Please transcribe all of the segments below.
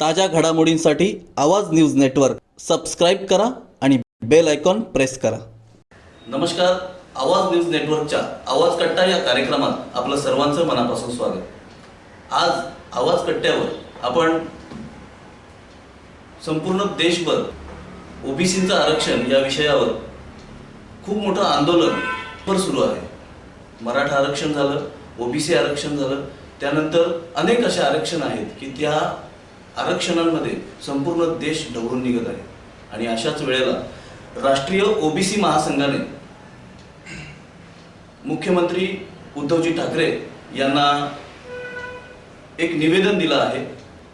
ताज्या घडामोडींसाठी आवाज न्यूज नेटवर्क सबस्क्राईब करा आणि बेल आयकॉन प्रेस करा। नमस्कार, आवाज न्यूज नेटवर्कच्या आवाज कट्टा या कार्यक्रमात आपलं सर्वांचं मनापासून स्वागत। आज आवाज कट्ट्यावर आपण संपूर्ण देशभर ओबीसींचं आरक्षण या विषयावर खूप मोठं आंदोलन सुरू आहे। मराठा आरक्षण झालं, ओबीसी आरक्षण झालं, त्यानंतर अनेक असे आरक्षण आहेत की त्या आरक्षणांमध्ये संपूर्ण देश ढवळून निघत आहे। आणि अशाच वेळेला राष्ट्रीय ओबीसी महासंघाने मुख्यमंत्री उद्धवजी ठाकरे यांना एक निवेदन दिलं आहे।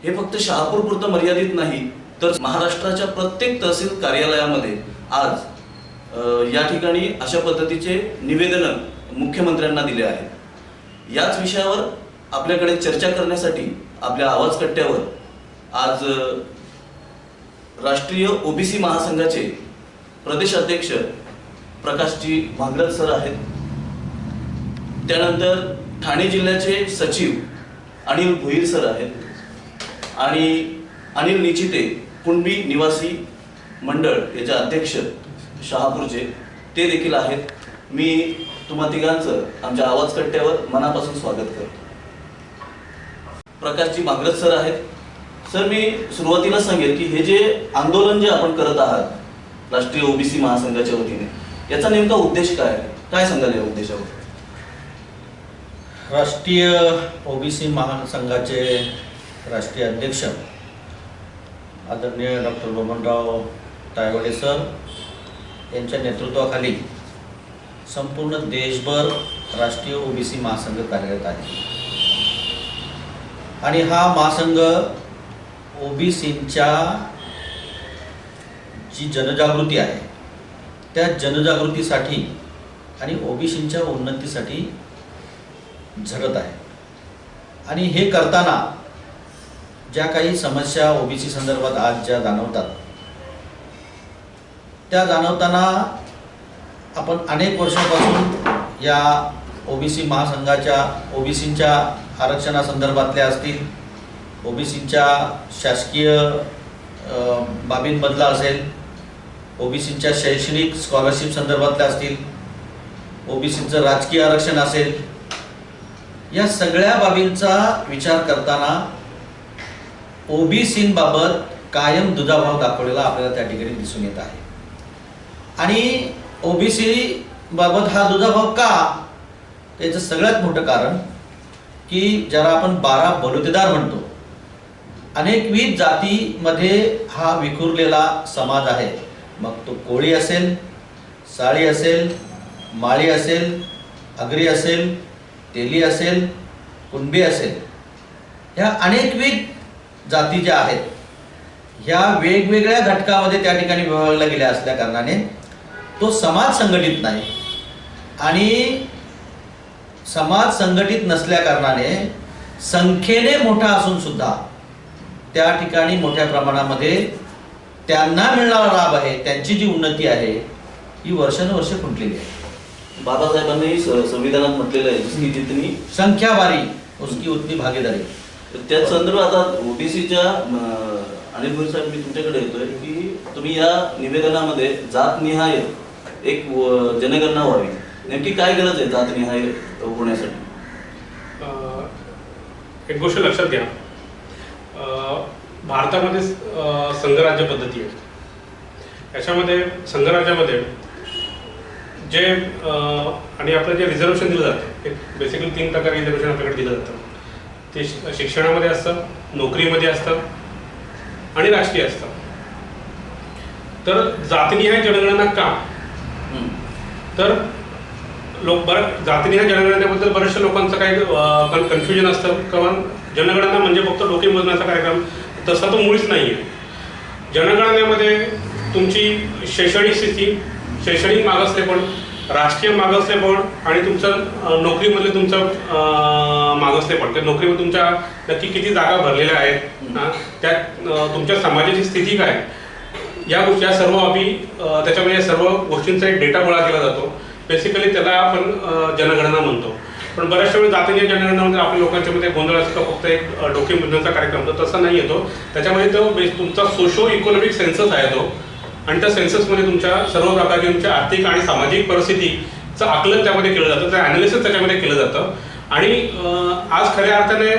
हे फक्त शहापूरपुरतं मर्यादित नाही, तर महाराष्ट्राच्या प्रत्येक तहसील कार्यालयामध्ये आज या ठिकाणी अशा पद्धतीचे निवेदन मुख्यमंत्र्यांना दिले आहेत। याच विषयावर आपल्याकडे चर्चा करण्यासाठी आपल्या आवाज कट्ट्यावर आज राष्ट्रीय ओबीसी महासंघाचे प्रदेश अध्यक्ष प्रकाशजी भांगरत सर आहेत। त्यानंतर ठाणे जिल्ह्याचे सचिव अनिल भोईर सर आहेत आणि अनिल निचिते कुणबी निवासी मंडळ याचे अध्यक्ष शहापूरचे ते देखील आहेत। मी तुम्हा तिघांचं आमच्या आवाज कट्ट्यावर मनापासून स्वागत करतो। प्रकाशजी भांगरत सर आहेत। सर, मी सुरुवातीला सांगेल की हे जे आंदोलन जे आपण करत आहात राष्ट्रीय ओबीसी महासंघाच्या वतीने, याचा नेमका उद्देश काय आहे? काय सांगाल या उद्देशावर? राष्ट्रीय ओबीसी महासंघाचे राष्ट्रीय अध्यक्ष आदरणीय डॉक्टर बबनराव तायवाडे सर यांच्या नेतृत्वाखाली संपूर्ण देशभर राष्ट्रीय ओबीसी महासंघ कार्यरत आहे। आणि हा महासंघ ओबीसींच्या जी जनजागृती आहे त्या जनजागृतीसाठी आणि ओबीसींच्या उन्नतीसाठी झटत आहे। आणि हे करताना ज्या काही समस्या ओबीसी संदर्भात आज ज्या जाणवतात त्या जाणवताना आपण अनेक वर्षांपासून या ओबीसी महासंघाच्या ओबीसींच्या आरक्षणासंदर्भातल्या असतील, ओबीसींच्या शासकीय बाबींमधला असेल, ओबीसींच्या शैक्षणिक स्कॉलरशिप संदर्भातल्या असतील, ओबीसींचं राजकीय आरक्षण असेल, या सगळ्या बाबींचा विचार करताना ओबीसींबाबत कायम दुजाभाव दाखवलेला आपल्याला त्या ठिकाणी दिसून येत आहे। आणि ओबीसी बाबत हा दुजाभाव का? त्याचं सगळ्यात मोठं कारण की ज्याला आपण 12 बलुतेदार म्हणतो, अनेकविध जातीमध्ये हा विखुरलेला समाज आहे। मग तो कोळी असेल, साळी असेल, माळी असेल, आगरी असेल, तेली असेल, कुणबी असेल, ह्या अनेकविध जाती ज्या आहेत ह्या वेगवेगळ्या घटकामध्ये त्या ठिकाणी विभागल्या गेल्या असल्या कारणाने तो समाज संघटित नाही। आणि समाज संघटित नसल्या कारणाने संख्येने मोठा असून सुद्धा त्या ठिकाणी मोठ्या प्रमाणामध्ये त्यांना मिळणारा लाभ आहे, त्यांची जी उन्नती आहे ही वर्षानुवर्षे खुंटलेली आहे। बाबासाहेबांनी संविधानात म्हटलेलं आहे जिसकी जितनी संख्या बारी उसकी उतनी भागीदारी। त्याच संदर्भात आता ओबीसीच्या अनिल भोईर साहेब, मी तुमच्याकडे येतोय की तुम्ही या निवेदनामध्ये जातनिहाय एक जनगणना व्हावी, नेमकी काय गरज आहे जातनिहाय होण्यासाठी? एक गोष्ट लक्षात घ्या, भारतामध्ये संघराज्य पद्धती आहे। याच्यामध्ये संघराज्यामध्ये जे आणि आपलं जे रिझर्वेशन दिलं जातं, एक बेसिकली 3 प्रकारे रिझर्वेशन आपल्याकडे दिलं जातं। ते शिक्षणामध्ये असतं, नोकरीमध्ये असतं आणि राजकीय असतं। तर जातीनिहाय जनगणना का? तर जातीनिहाय जनगणनेबद्दल बऱ्याचशा लोकांचं काही कन्फ्युजन असतं, कारण जनगणना म्हणजे फक्त डोके मोजण्याचा कार्यक्रम, तसा तो मुळीच नाही आहे। जनगणनेमध्ये तुमची शैक्षणिक स्थिती, शैक्षणिक मागासलेपण, राजकीय मागासलेपण आणि तुमचं नोकरीमधले तुमचं मागासलेपण, त्या नोकरीमध्ये तुमच्या नक्की किती जागा भरलेल्या आहेत, त्यात तुमच्या समाजाची स्थिती काय, या गोष्टी, या सर्व बाबी त्याच्यामध्ये सर्व गोष्टींचा एक डेटा गोळा केला जातो। बेसिकली त्याला आपण जनगणना म्हणतो। पण बऱ्याचशा वेळी जातीय जनगणनेमध्ये आपल्या लोकांच्या मध्ये गोंधळ असतो फक्त एक डोके मोजण्याचा कार्यक्रम, तर तसा नाही येतो. त्याच्यामध्ये तो तुमचा सोशो इकॉनॉमिक सेन्सस आहे तो, आणि त्या सेन्ससमध्ये तुमच्या सर्व प्रकारची तुमच्या आर्थिक आणि सामाजिक परिस्थितीचं आकलन त्यामध्ये केलं जातं, त्या ॲनालिसिस त्याच्यामध्ये केलं जातं. आणि आज खऱ्या अर्थाने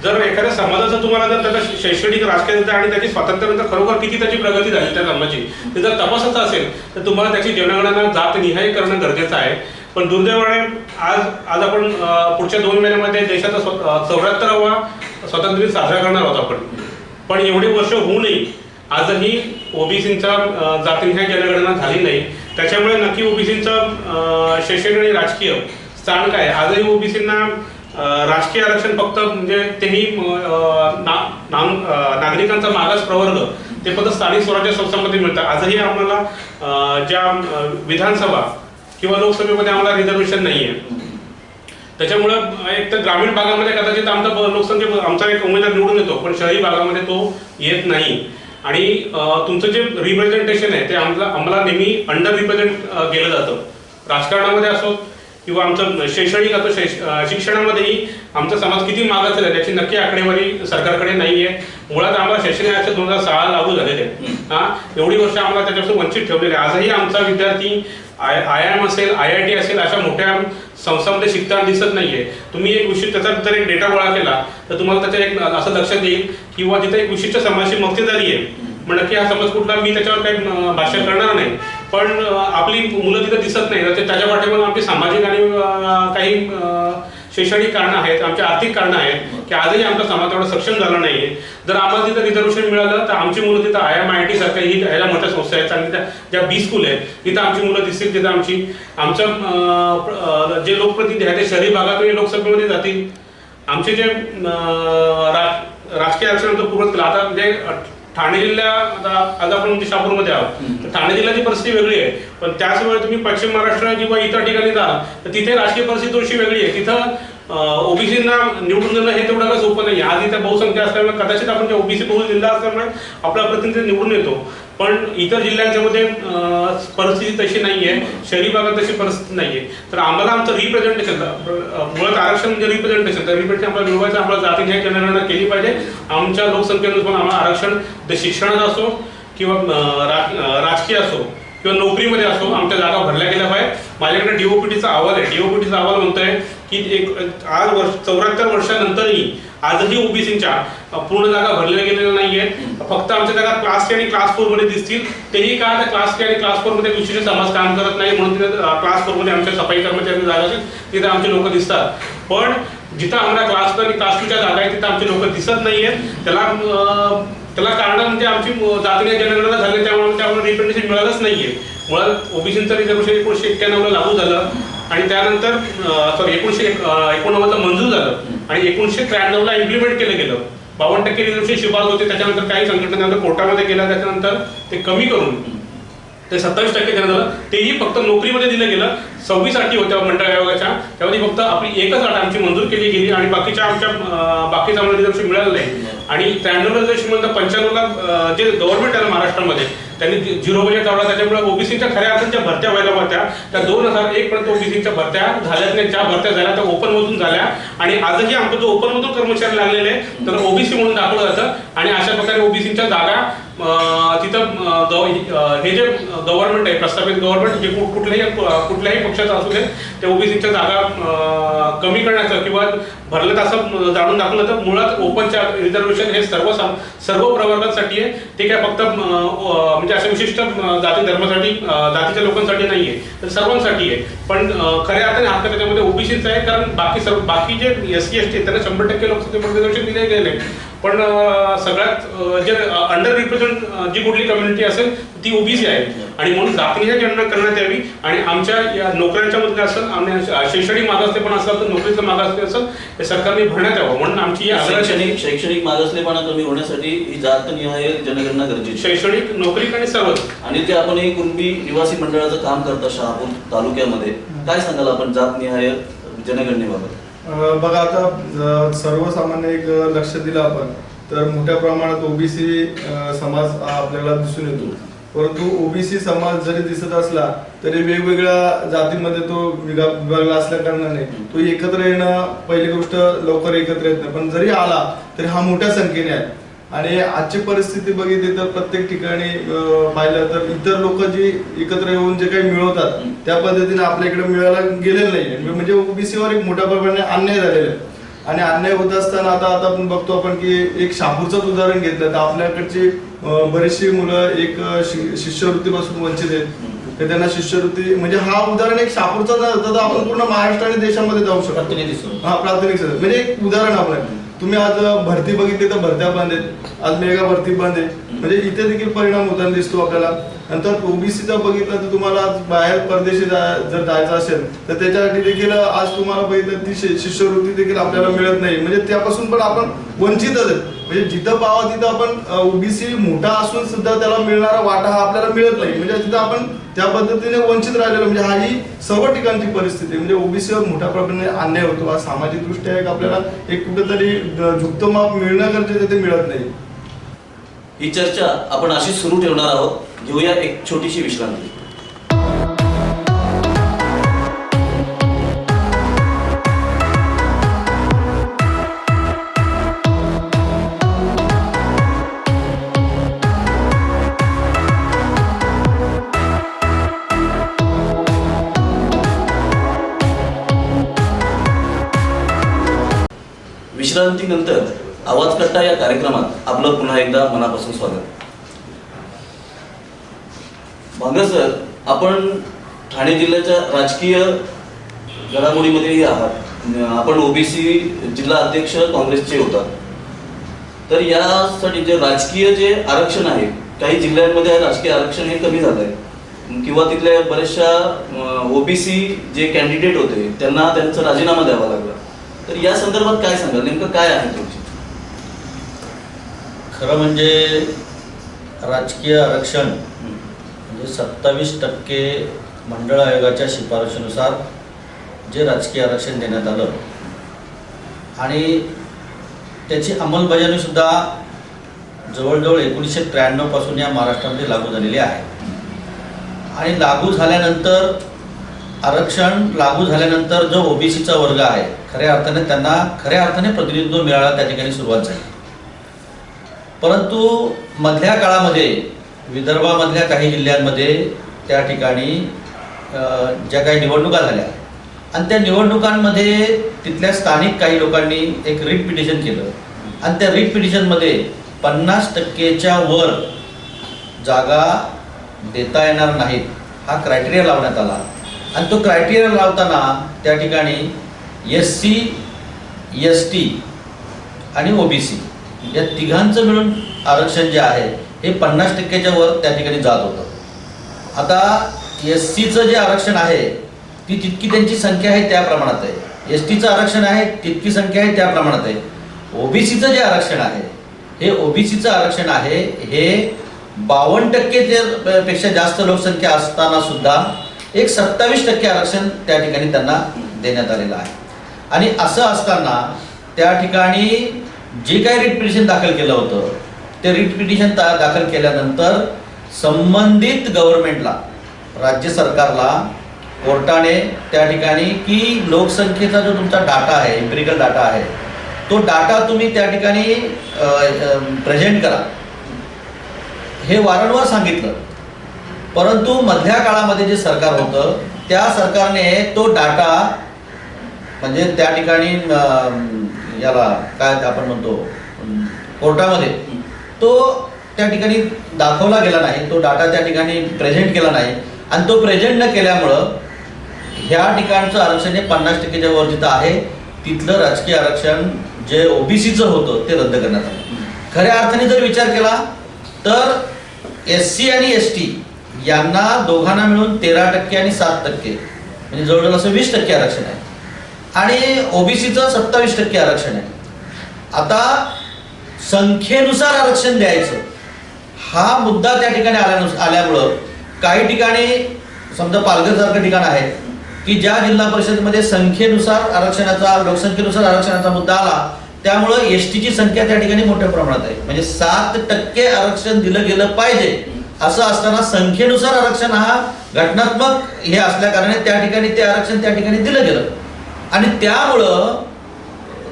जर एखाद्या समाजाचं तुम्हाला जर त्याचा शैक्षणिक राजकीय आणि त्याची स्वातंत्र्यानंतर खरोखर किती त्याची प्रगती झाली त्या धर्माची ते जर तपासायचं असेल तर तुम्हाला त्याची जनगणना जातनिहाय करणं गरजेचं आहे. पण दुर्दैवाने आज आपण पुढच्या 2 महिन्यामध्ये देशाचा 74वा स्वातंत्र्य साजरा करणार आहोत आपण. पण एवढे वर्ष होऊनही आजही ओबीसींचा जातनिहाय जनगणना झाली नाही. त्याच्यामुळे नक्की ओबीसींचं शैक्षणिक आणि राजकीय स्थान काय. आजही ओबीसींना राजकीय आरक्षण फक्त म्हणजे तेही नागरिकांचा मागास प्रवर्ग ते फक्त स्थानिक स्वराज्य संस्थांमध्ये मिळतात. आजही आम्हाला ज्या विधानसभा किंवा लोकसभेमध्ये आम्हाला रिझर्वेशन नाही आहे. त्याच्यामुळं एक तर ग्रामीण भागामध्ये कदाचित आमचा एक उमेदवार निवडून येतो, पण शहरी भागामध्ये तो येत नाही. आणि तुमचं जे रिप्रेझेंटेशन आहे ते आम्हाला नेहमी अंडर रिप्रेझेंट केलं जातं. राजकारणामध्ये असो किंवा आमचं शैक्षणिक असो, शिक्षणामध्येही आमचा समाज किती मागास आहे त्याची नक्की आकडेवारी सरकारकडे नाही आहे. मुळात आम्हाला शैक्षणिक आरक्षण 2006 लागू झालेले आहे. एवढी वर्ष आम्हाला त्याच्यापासून वंचित ठेवलेले. आजही आमचा विद्यार्थी IIM असेल, IIT असेल अशा मोठ्या संस्थांमध्ये शिकताना दिसत नाहीये. तुम्ही एक विशिष्ट त्याचा जर एक डेटा गोळा केला तर तुम्हाला त्याच्या एक असं लक्षात येईल किंवा तिथे एक विशिष्ट समाजाची मक्तेदारी आहे. मग नक्की हा समाज कुठला मी त्याच्यावर काही भाष्य करणार नाही, पण आपली मुलं तिथं दिसत नाही. त्याच्या पाठीमागे आमची सामाजिक आणि काही शैक्षणिक कारणं आहेत, आमची आर्थिक कारणं आहेत की आजही आमचा समाज तेवढा सक्षम झाला नाहीये. जर आम्हाला तिथं रिझर्वेशन मिळालं तर आमची मुलं तिथं IIM IIT सारख्या ही ह्या मोठ्या संस्था आहेत आणि ज्या B स्कूल आहेत तिथं आमची मुलं दिसतील. तिथं आमचं जे लोकप्रतिनिधी आहेत ते शहरी भागातून लोकसभेमध्ये जातील. आमचे जे राजकीय आरक्षण पूर्वत केलं आता म्हणजे ठाणे जिल्हा आज आपण म्हणजे शहापूरमध्ये आहोत, तर ठाणे जिल्ह्याची परिस्थिती वेगळी आहे. पण त्याच वेळी तुम्ही पश्चिम महाराष्ट्र किंवा इतर ठिकाणी जाल तर तिथे राजकीय परिस्थिती थोडीशी वेगळी आहे. तिथं ओबीसींना निवडून देणं हे तेवढं काही सोपं नाही. आज इथे बहुसंख्या असल्यामुळे कदाचित आपण जे ओबीसी बहुल जिल्हा असल्यामुळे आपला प्रतिनिधी निवडून येतो, पण इतर जिल्ह्यांच्या मध्ये परिस्थिती तशी नाहीये, शहरी भागात तशी परिस्थिती नाहीये. तर आम्हाला आमचं रिप्रेझेंटेशन मुळात आरक्षण म्हणजे रिप्रेझेंटेशन, तर रिप्रेझेंटेशन आपल्याला मिळवायचं. आम्हाला जातीय जनगणना केली पाहिजे. आमच्या लोकसंख्येनुसार आम्हाला आरक्षण ते शिक्षणात असो किंवा राजकीय असो किंवा नोकरीमध्ये असो आमच्या जागा भरल्या गेल्या पाहिजे. माझ्याकडे DOPTचा अहवाल आहे. DOPTचा अहवाल म्हणतोय की आज 74 वर्षानंतरही आजही ओबीसींच्या पूर्ण जागा भरल्या गेलेल्या नाहीयेत. फक्त आमच्या जागा क्लास 3 आणि क्लास 4 मध्ये दिसतील. तेही का त्या क्लास 3 आणि क्लास 4 मध्ये विशिष्ट समाज काम करत नाही म्हणून तिथे क्लास 4 मध्ये आमच्या सफाई कर्मचाऱ्यांची जागा असेल तिथे आमचे लोक दिसतात. पण जिथं आम्हाला क्लास 1 आणि क्लास 2च्या जागा आहेत तिथं आमचे लोक दिसत नाहीयेत. त्याला कारण म्हणजे आमची जातीय जनगणना झाली त्यामुळे रिप्रेझेंटेशन मिळालंच नाहीये. मुळात ओबीसींचं रिझर्वेशन 1991 लागू झालं आणि त्यानंतर 1989 मंजूर झालं आणि 1993 इम्प्लिमेंट केलं गेलं. 52% रिझर्वेशन शिफारस होते. त्याच्यानंतर काही संघटनेनंतर कोर्टामध्ये गेला, त्याच्यानंतर ते कमी करून ते 27% देण्यात आलं. तेही फक्त नोकरीमध्ये दिलं गेलं. 26 अटी होत्या मंडळ आयोगाच्या, त्यामध्ये फक्त आपली एकच अट आमची मंजूर केली गेली आणि बाकीच्या आम्हाला रिझर्वेशन मिळालं नाही. आणि 93 रिझर्वेशन नंतर 95ला जे गव्हर्नमेंट आहे महाराष्ट्रामध्ये त्यांनी 0 बजेट लावला. त्याच्यामुळे ओबीसीच्या खऱ्या अर्थाच्या भरत्या व्हायला होत्या त्या 2001 पर्यंत ओबीसीच्या भरत्या झाल्याच नाही. ज्या भरत्या झाल्या त्या ओपन मधून झाल्या आणि आजही आमचा जो ओपन मधून कर्मचारी लागलेले तर ओबीसी म्हणून दाखवलं जातं. आणि अशा प्रकारे ओबीसीच्या जागा तिथं हे जे गव्हर्नमेंट आहे प्रस्थापित गव्हर्नमेंट जे कुठल्याही पक्षाचं असू दे त्या ओबीसीच्या जागा कमी करण्याचं किंवा भरलं असं जाणून दाखवलं तर मुळात ओपनच्या रिझर्वेशन हे सर्व प्रवर्गासाठी आहे. ते काय फक्त म्हणजे अशा विशिष्ट जाती धर्मासाठी जातीच्या लोकांसाठी नाहीये तर सर्वांसाठी आहे. पण खऱ्या अर्थाने हक्क त्याच्यामध्ये ओबीसीचा आहे, कारण बाकी जे SC ST त्यांना 100% लोकसभेमध्ये रिझर्वेशन दिले गेले. पण सगळ्यात जे अंडर रिप्रेझेंट जी कुठली कम्युनिटी असेल ती ओबीसी आहे आणि म्हणून जातीय गणना करण्यात यावी. आणि आमच्या या नोकऱ्यांच्या मध्ये असेल आणि शैक्षणिक मागासलेपणा असेल तर नोकरीचं मागासले असेल हे सरकारने भरण्यात यावं म्हणून आमची शैक्षणिक मागासलेपणा कमी होण्यासाठी ही जातनिहाय जनगणना गरजेची. शैक्षणिक नोकरी आणि सर्वच. आणि ते आपण एक कुणबी निवासी मंडळाचं काम करता शहापूर तालुक्यामध्ये, काय सांगाल आपण जातनिहाय जनगणनेबाबत? बघा आता सर्वसामान्य एक लक्ष दिलं आपण तर मोठ्या प्रमाणात ओबीसी समाज आपल्याला दिसून येतो. परंतु ओबीसी समाज जरी दिसत असला तरी वेगवेगळ्या जातीमध्ये तो विभागला असल्या कारणाने तो एकत्र येणं पहिली गोष्ट लवकर एकत्र येत नाही, पण जरी आला तरी हा मोठ्या संख्येने आहे. आणि आजची परिस्थिती बघितली तर प्रत्येक ठिकाणी पाहिलं तर इतर लोक जे एकत्र येऊन जे काही मिळवतात त्या पद्धतीने आपल्या इकडे मिळायला गेलेलं नाही. म्हणजे ओबीसीवर एक मोठ्या प्रमाणे अन्याय झालेला आहे. आणि अन्याय होत असताना आता आपण बघतो आपण की एक शहापूरचंच उदाहरण घेतलं तर आपल्याकडची बरीचशी मुलं एक शिष्यवृत्तीपासून वंचित आहेत, तर त्यांना शिष्यवृत्ती म्हणजे हा उदाहरण एक शहापूरचा तर आपण पूर्ण महाराष्ट्र आणि देशामध्ये जाऊ शकतो. हा प्राथमिक म्हणजे एक उदाहरण आपलं. तुम्ही आज भरती बघितली तर भरत्या बंद आहेत, आज मेगा भरती बंद आहे, म्हणजे इथे देखील परिणाम होताना दिसतो आपल्याला. नंतर ओबीसीचा बघितलं तर तुम्हाला आज बाहेर परदेशी जर जायचं असेल तर त्याच्यासाठी देखील आज तुम्हाला बघितलं ती शिष्यवृत्ती देखील आपल्याला मिळत नाही, म्हणजे त्यापासून पण आपण वंचितच आहेत. म्हणजे जिथं पाहावं तिथं आपण ओबीसी मोठा असून सुद्धा त्याला मिळणारा वाटा हा आपल्याला मिळत नाही, म्हणजे तिथं आपण त्या पद्धतीने वंचित राहिलेलो. म्हणजे हा ही सर्व ठिकाणची परिस्थिती, म्हणजे ओबीसीवर मोठ्या प्रमाणे अन्याय होतो. हा सामाजिक दृष्ट्या एक आपल्याला एक कुठेतरी झुकतं माप मिळणं गरजेचं ते मिळत नाही. ही चर्चा आपण अशीच सुरू ठेवणार आहोत. घेऊया एक छोटीशी विश्रांती. विश्रांतीनंतर आवाज कट्टा या कार्यक्रमात आपलं पुन्हा एकदा मनापासून स्वागत. भांगर सर, आपण ठाणे जिल्ह्याच्या राजकीय घडामोडीमध्येही आहात. आपण ओबीसी जिल्हा अध्यक्ष काँग्रेसचे होता. तर यासाठी जे राजकीय जे आरक्षण आहे, काही जिल्ह्यांमध्ये राजकीय आरक्षण हे कमी झालं आहे किंवा तिथल्या बऱ्याचशा ओबीसी जे कॅन्डिडेट होते त्यांना त्यांचा राजीनामा द्यावा लागला. तर या संदर्भात काय सांगाल, नेमकं काय आहे तुमची? खरं म्हणजे राजकीय आरक्षण म्हणजे 27% मंडळ आयोगाच्या शिफारशीनुसार जे राजकीय आरक्षण देण्यात आलं आणि त्याची अंमलबजावणी सुद्धा जवळजवळ 1993 पासून या महाराष्ट्रामध्ये लागू झालेली आहे. आणि लागू झाल्यानंतर आरक्षण लागू झाल्यानंतर जो ओबीसीचा वर्ग आहे खऱ्या अर्थाने त्यांना खऱ्या अर्थाने प्रतिनिधित्व मिळायला त्या ठिकाणी सुरुवात झाली. परंतु मधल्या काळामध्ये विदर्भामधल्या काही जिल्ह्यांमध्ये त्या ठिकाणी ज्या काही निवडणुका झाल्या आणि त्या निवडणुकांमध्ये तिथल्या स्थानिक काही लोकांनी एक रिट पिटिशन केलं आणि त्या रिट पिटिशनमध्ये 50%च्या वर जागा देता येणार नाहीत हा क्रायटेरिया लावण्यात आला. आणि तो क्रायटेरिया लावताना त्या ठिकाणी SC, ST आणि OBC या तिघांचं मिळून आरक्षण जे आहे हे 50%च्या वर त्या ठिकाणी जात होतं. आता SCचं जे आरक्षण आहे ती तितकी त्यांची संख्या आहे त्या प्रमाणात आहे, STचं आरक्षण आहे तितकी संख्या आहे त्या प्रमाणात आहे. OBCचं जे आरक्षण आहे हे OBCचं आरक्षण आहे हे 52% पेक्षा जास्त लोकसंख्या असताना सुद्धा एक 27% आरक्षण त्या ठिकाणी त्यांना देण्यात आलेलं आहे. आणि असं असताना त्या ठिकाणी जे काही रिट पिटिशन दाखल केलं होतं ते रिट पिटिशन दाखल केल्यानंतर संबंधित गव्हर्नमेंटला राज्य सरकारला कोर्टाने त्या ठिकाणी की लोकसंख्येचा जो तुमचा डाटा आहे एम्पिरिकल डाटा आहे तो डाटा तुम्ही त्या ठिकाणी प्रेझेंट करा हे वारंवार सांगितलं. परंतु मधल्या काळामध्ये जे सरकार होतं त्या सरकारने तो डाटा म्हणजे त्या ठिकाणी याला काय आपण म्हणतो कोर्टामध्ये तो त्या ठिकाणी दाखवला गेला नाही, तो डाटा त्या ठिकाणी प्रेझेंट केला नाही आणि तो प्रेझेंट न केल्यामुळं ह्या ठिकाणचं आरक्षण हे 50%च्या वर जिथं आहे तिथलं राजकीय आरक्षण जे OBCचं होतं ते रद्द करण्यात आलं. खऱ्या अर्थाने जर विचार केला तर SC आणि ST यांना दोघांना मिळून 13% आणि 7% म्हणजे जवळजवळ असं 20% आरक्षण आहे आणि OBCचं 27% आरक्षण आहे. आता संख्येनुसार आरक्षण द्यायचं हा मुद्दा त्या ठिकाणी आल्यामुळं काही ठिकाणी समजा पालघरसारखं ठिकाण आहे की ज्या जिल्हा परिषदेमध्ये संख्येनुसार आरक्षणाचा लोकसंख्येनुसार आरक्षणाचा मुद्दा आला त्यामुळं STची संख्या त्या ठिकाणी मोठ्या प्रमाणात आहे. म्हणजे 7% आरक्षण दिलं गेलं पाहिजे असं असताना संख्येनुसार आरक्षण हा घटनात्मक हे असल्या कारणाने त्या ठिकाणी ते आरक्षण त्या ठिकाणी दिलं गेलं आणि त्यामुळं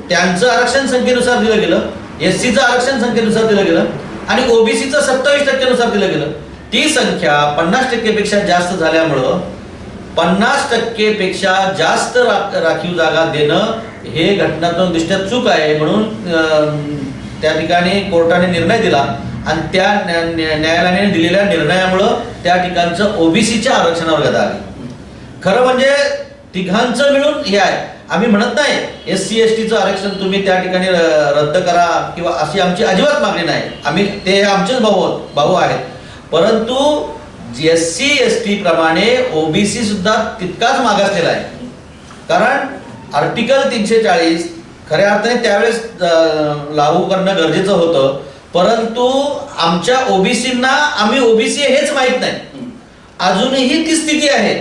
त्यांचं आरक्षण संख्येनुसार दिलं गेलं, SCचं आरक्षण संख्येनुसार दिलं गेलं आणि OBCचं 27% दिलं गेलं. ती संख्या 50% पेक्षा जास्त झाल्यामुळं 50% पेक्षा जास्त राखीव जागा देणं हे घटनात्मक दृष्ट्या चूक आहे म्हणून त्या ठिकाणी कोर्टाने निर्णय दिला आणि त्या न्यायालयाने दिलेल्या निर्णयामुळं त्या ठिकाणचं OBCच्या आरक्षणावर गदा आली. खरं म्हणजे तिघांचं मिळून हे आहे. आम्ही म्हणत नाही SC STचं आरक्षण तुम्ही त्या ठिकाणी रद्द करा किंवा अशी आमची अजिबात मागणी नाही. आम्ही ते आमचेच भाऊ आहेत, परंतु SC ST प्रमाणे OBC सुद्धा तितकाच मागासलेला आहे. कारण आर्टिकल 340 खऱ्या अर्थाने त्यावेळेस लागू करणं गरजेचं होतं, परंतु आमच्या OBCंना आम्ही OBC हेच माहीत नाही. अजूनही ती स्थिती आहे.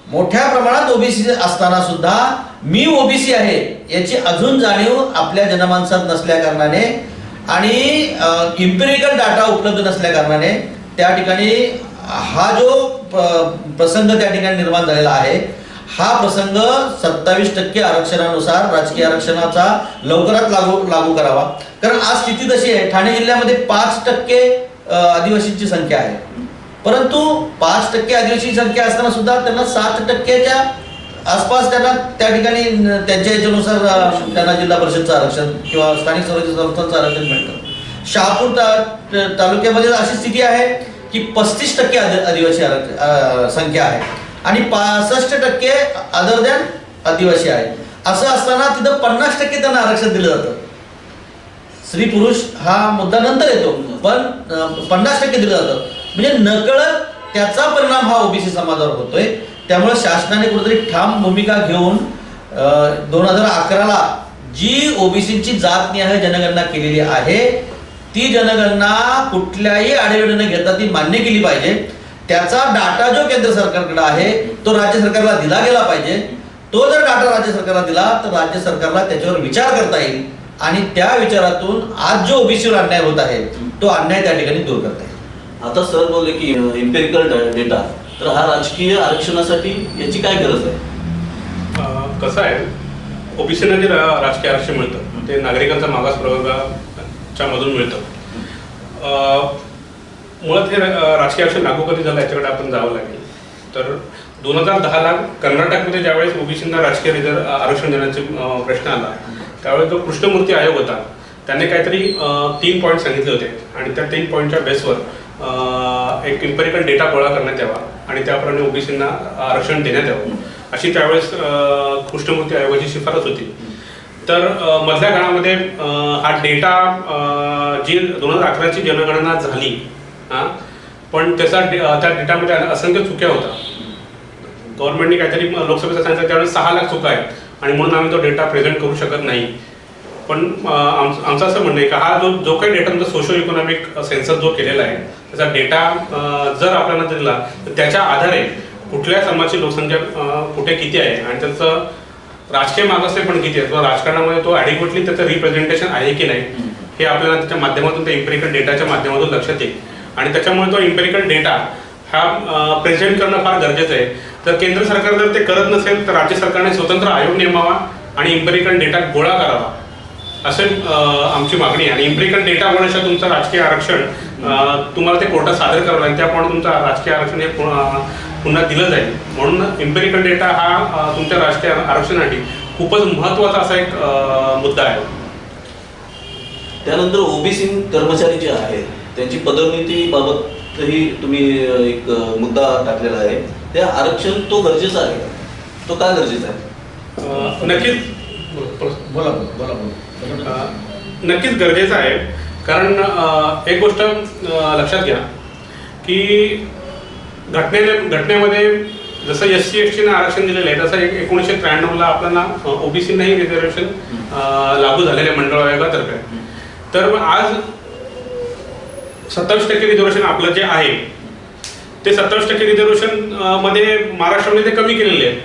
मोठ्या प्रमाणात OBC असताना सुद्धा मी OBC आहे याची अजून जाणीव आपल्या जनमानसात नसल्या कारणाने आणि इम्पिरिकल डाटा उपलब्ध नसल्या कारणाने त्या ठिकाणी हा जो प्रसंग त्या ठिकाणी निर्माण झालेला आहे, हा प्रसंग 27% आरक्षणानुसार राजकीय आरक्षणाचा लवकरात लागू करावा. कारण आज स्थिती तशी आहे, ठाणे जिल्ह्यामध्ये 5% आदिवासींची संख्या आहे, परंतु 5% आदिवासी संख्या असताना सुद्धा त्यांना 7%च्या आसपास त्यांना त्या ठिकाणी त्यांच्या याच्यानुसार त्यांना जिल्हा परिषदचं आरक्षण किंवा स्थानिक स्वराज्य संस्थांचं आरक्षण मिळतं. शहापूर तालुक्यामध्ये अशी स्थिती आहे की 35% आदिवासी संख्या आहे आणि 65% अदर दॅन आदिवासी आहे. असं असताना तिथं 50% त्यांना आरक्षण दिलं जातं. स्त्री पुरुष हा मुद्दा नंतर येतो, पण 50% दिलं जातं. म्हणजे नकळत त्याचा परिणाम हा OBC समाजावर होतोय. त्यामुळे शासनाने कुठेतरी ठाम भूमिका घेऊन 2011ला जी OBCची जातनिहाय जनगणना केलेली आहे ती जनगणना कुठल्याही आढेवेढे न घेता ती मान्य केली पाहिजे. त्याचा डाटा जो केंद्र सरकारकडे आहे तो राज्य सरकारला दिला गेला पाहिजे. तो जर डाटा राज्य सरकारला दिला तर राज्य सरकारला त्याच्यावर विचार करता येईल आणि त्या विचारातून आज जो OBCवर अन्याय होत आहे तो अन्याय त्या ठिकाणी दूर करता येईल. आता सर बोलले की इम्पेरिकल डेटा, तर हा राजकीय आरक्षणासाठी याची काय गरज आहे? कसं आहे, OBCना जे राजकीय आरक्षण मिळतं ते नागरिकांचा मागास प्रवर्गाच्या मधून मिळतं. मुळात हे राजकीय आरक्षण लागू कधी झालं याच्याकडे आपण जावं लागेल. तर 2010ला कर्नाटकमध्ये ज्यावेळेस OBCना राजकीय आरक्षण देण्याचा प्रश्न आला त्यावेळेस जो कृष्णमूर्ती आयोग होता त्याने काहीतरी 3 पॉईंट सांगितले होते आणि त्या 3 पॉईंटच्या बेसवर एक इम्पेरिकल डेटा गोळा करण्यात यावा आणि त्याप्रमाणे OBCना आरक्षण देण्यात यावं अशी त्यावेळेस कृष्णमूर्ती आयोगाची शिफारस होती. तर मधल्या काळामध्ये हा डेटा जी 2011ची जनगणना झाली पण त्या डेटामध्ये असंख्य चुक्या होत्या. गव्हर्नमेंटने काहीतरी लोकसभेचं सांगितलं त्यावेळेस 6 लाख चुका आहेत आणि म्हणून आम्ही तो डेटा प्रेझेंट करू शकत नाही. पण आमचं असं म्हणणं आहे की हा जो काही डेटा तुमचा सोशो इकॉनॉमिक सेन्सस जो केलेला आहे त्याचा डेटा जर आपल्याला दिला तर त्याच्या आधारे कुठल्या समाजाची लोकसंख्या कुठे किती आहे आणि त्याचं राजकीय मागासले पण किती आहे किंवा राजकारणामध्ये तो ॲडिक्वेटली त्याचं रिप्रेझेंटेशन आहे की नाही हे आपल्याला त्याच्या माध्यमातून त्या इम्पेरिकल डेटाच्या माध्यमातून लक्षात येईल. आणि त्याच्यामुळे तो इम्पेरिकल डेटा हा प्रेझेंट करणं फार गरजेचं आहे. जर केंद्र सरकार जर ते करत नसेल तर राज्य सरकारने स्वतंत्र आयोग नेमावा आणि इम्पेरिकल डेटा गोळा करावा असे आमची मागणी आहे. आणि इम्पेरिकल डेटा होण्याशिवाय तुमचं राजकीय आरक्षण तुम्हाला ते कोर्टात सादर करावं लागेल, त्याप्रमाणे तुमचं राजकीय आरक्षण हे पुन्हा दिलं जाईल. म्हणून इम्पेरिकल डेटा हा तुमच्या राजकीय आरक्षणासाठी खूपच महत्त्वाचा असा एक मुद्दा आहे. त्यानंतर OBC कर्मचारी जे आहेत त्यांची पदोन्नतीबाबतही तुम्ही एक मुद्दा टाकलेला आहे. ते आरक्षण तो गरजेचा आहे, तो का गरजेचा आहे? नक्कीच गरजेचं आहे. कारण एक गोष्ट लक्षात घ्या की घटनेमध्ये जसं SC STना आरक्षण दिलेलं आहे तसं 1993ला आपल्याला OBCनाही रिझर्वेशन लागू झालेले मंडळ आयोगातर्फे. तर आज 27% रिझर्वेशन आपलं जे आहे ते 27% रिझर्वेशन मध्ये महाराष्ट्रामध्ये ते कमी केलेले आहे.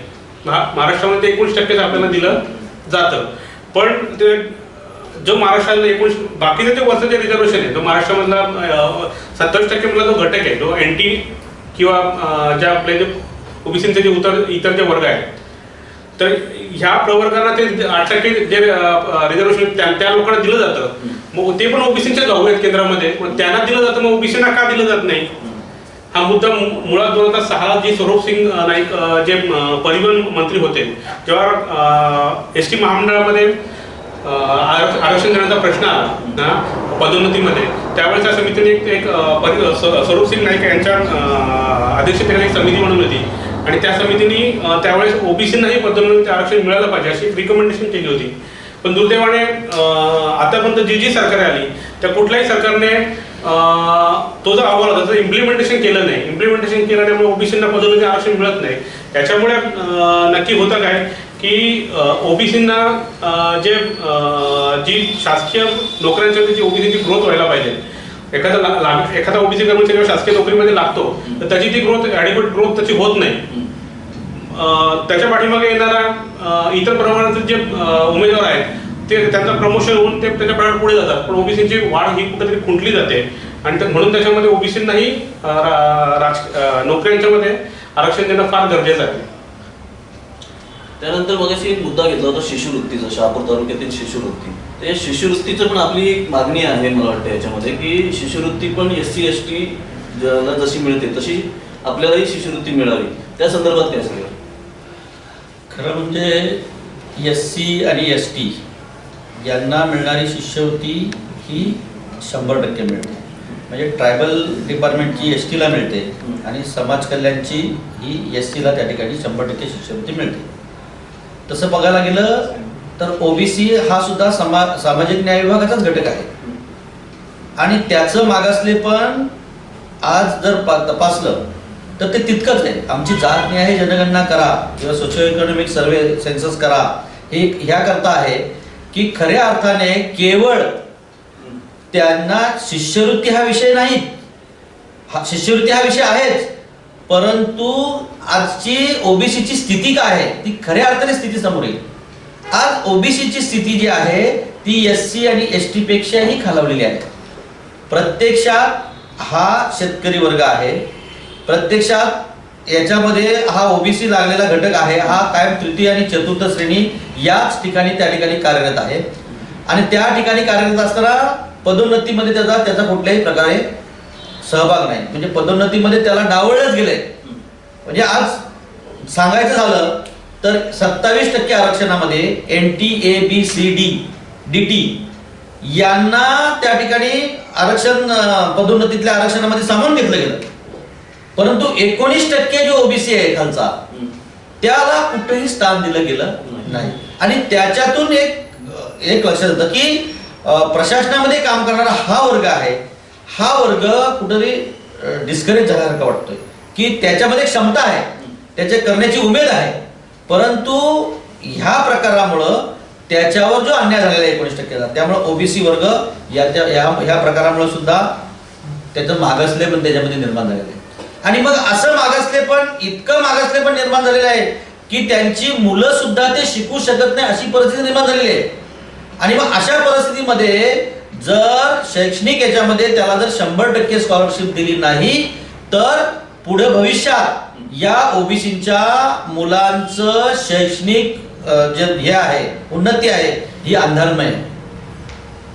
महाराष्ट्रामध्ये 19% आपल्याला दिलं जातं. पण ते जो महाराष्ट्राला 19 बाकीचे जे वरचं जे रिझर्वेशन आहे, जो महाराष्ट्रामधला 27% मधला जो घटक आहे, जो एनटी किंवा ज्या आपले जे ओबीसीचे जे इतर जे वर्ग आहेत, तर ह्या प्रवर्गांना ते 8% जे रिझर्वेशन त्या लोकांना दिलं जातं. मग ते पण ओबीसीचे जाऊ आहेत केंद्रामध्ये, मग त्यांना दिलं जातं, मग ओबीसीना का दिलं जात नाही? हा मुद्दा मुळात 2006 जी स्वरूप सिंग नाईक जे परिवहन मंत्री होते, जेव्हा एस टी महामंडळामध्ये आरक्षण देण्याचा प्रश्न आला पदोन्नतीमध्ये, त्यावेळेस त्या समितीने एक स्वरूप सिंग नाईक यांच्या अध्यक्षतेखाली एक समिती म्हणून होती आणि त्या समितीने त्यावेळेस ओबीसींनाही पदोन्नती आरक्षण मिळालं पाहिजे अशी रिकमेंडेशन केली होती. पण दुर्दैवाने आतापर्यंत जी सरकार आली त्या कुठल्याही सरकारने तो जो अहवाल होता त्याचं इम्प्लिमेंटेशन केलं नाही. इम्प्लिमेंटेशन केल्यामुळे ओबीसींना पदोन्नती आरक्षण मिळत नाही. त्याच्यामुळे नक्की होतं काय की ओबीसींना जी शासकीय नोकऱ्यांच्या जी ओबीसीची ग्रोथ व्हायला पाहिजे, एखादा ओबीसी कर्मचारी जेव्हा शासकीय नोकरीमध्ये लागतो तर त्याची ती ग्रोथ ॲडिक्वेट ग्रोथ त्याची होत नाही. त्याच्या पाठीमागे येणारा इतर प्रमाणाचे जे उमेदवार आहेत ते त्यांचं प्रमोशन होऊन ते त्याच्या प्रमाणात पुढे जातात, पण ओबीसीची वाढ ही कुठेतरी खुंटली जाते आणि म्हणून त्याच्यामध्ये ओबीसींनाही नोकऱ्यांच्यामध्ये आरक्षण देणं फार गरजेचं आहे. त्यानंतर मगाशी एक मुद्दा घेतला होता शिष्यवृत्तीचा, शहापूर तालुक्यातील शिष्यवृत्ती. तर या शिष्यवृत्तीचं पण आपली एक मागणी आहे मला वाटतं याच्यामध्ये, की शिष्यवृत्ती पण SC ST ला जशी मिळते तशी आपल्यालाही शिष्यवृत्ती मिळावी. त्या संदर्भात काय सांगा? खरं म्हणजे SC आणि ST यांना मिळणारी शिष्यवृत्ती ही 100% मिळते. म्हणजे ट्रायबल डिपार्टमेंटची ST ला मिळते आणि समाज कल्याणची ही SC ला त्या ठिकाणी 100% शिष्यवृत्ती मिळते. तसं बघायला गेलं तर OBC हा सुद्धा सामाजिक न्याय विभागाचाच घटक आहे आणि त्याचं मागासले पण आज जर तपासलं तर ते तितकंच आहे. आमची जात न्याय जनगणना करा किंवा सोशिओ इकॉनॉमिक सर्वे सेन्सस करा हे ह्या करता आहे की खऱ्या अर्थाने केवळ त्यांना शिष्यवृत्ती हा विषय नाही, शिष्यवृत्ती हा विषय आहेच, परंतु आजची ओबीसीची स्थिती काय आहे ती खऱ्या अर्थाने स्थिती समोर येईल. आज ओबीसीची स्थिती जी आहे ती SC आणि ST पेक्षाही खालावलेली आहे. प्रत्यक्षात हा शेतकरी वर्ग आहे, प्रत्यक्षात याच्यामध्ये हा ओबीसी लागलेला घटक आहे, हा कायम तृतीय आणि चतुर्थ श्रेणी याच ठिकाणी त्या ठिकाणी कार्यरत आहे आणि त्या ठिकाणी कार्यरत असताना पदोन्नतीमध्ये त्याचा कुठल्याही प्रकारे सहभाग नाही. म्हणजे पदोन्नतीमध्ये त्याला डावळलंच गेलंय. म्हणजे आज सांगायचं झालं तर 27% आरक्षणामध्ये NT ABCD DT यांना त्या ठिकाणी आरक्षण पदोन्नतीतल्या आरक्षणामध्ये सामावून घेतलं गेलं, परंतु 19% जो ओबीसी आहे खालचा त्याला कुठेही स्थान दिलं गेलं नाही. आणि त्याच्यातून एक लक्षात येतं की प्रशासनामध्ये काम करणारा हा वर्ग आहे, हा वर्ग कुठेतरी डिस्करेज झाल्यासारखा वाटतोय की त्याच्यामध्ये क्षमता आहे, त्याच्या करण्याची उमेद आहे, परंतु ह्या प्रकारामुळं त्याच्यावर जो अन्याय झालेला आहे 19%चा, त्यामुळे ओबीसी वर्ग ह्या प्रकारामुळे सुद्धा त्याचं मागासले पण त्याच्यामध्ये निर्माण झालेलं आहे. आणि मग असं इतकं मागासले पण निर्माण झालेलं आहे की त्यांची मुलं सुद्धा ते शिकू शकत नाही अशी परिस्थिती निर्माण झालेली आहे. आणि मग अशा परिस्थितीमध्ये जर शैक्षणिक याच्यामध्ये त्याला जर 100% स्कॉलरशिप दिली नाही तर पुढे भविष्यात या ओबीसीच्या मुलांचं शैक्षणिक जे हे आहे उन्नती आहे ही अंधारमय आहे.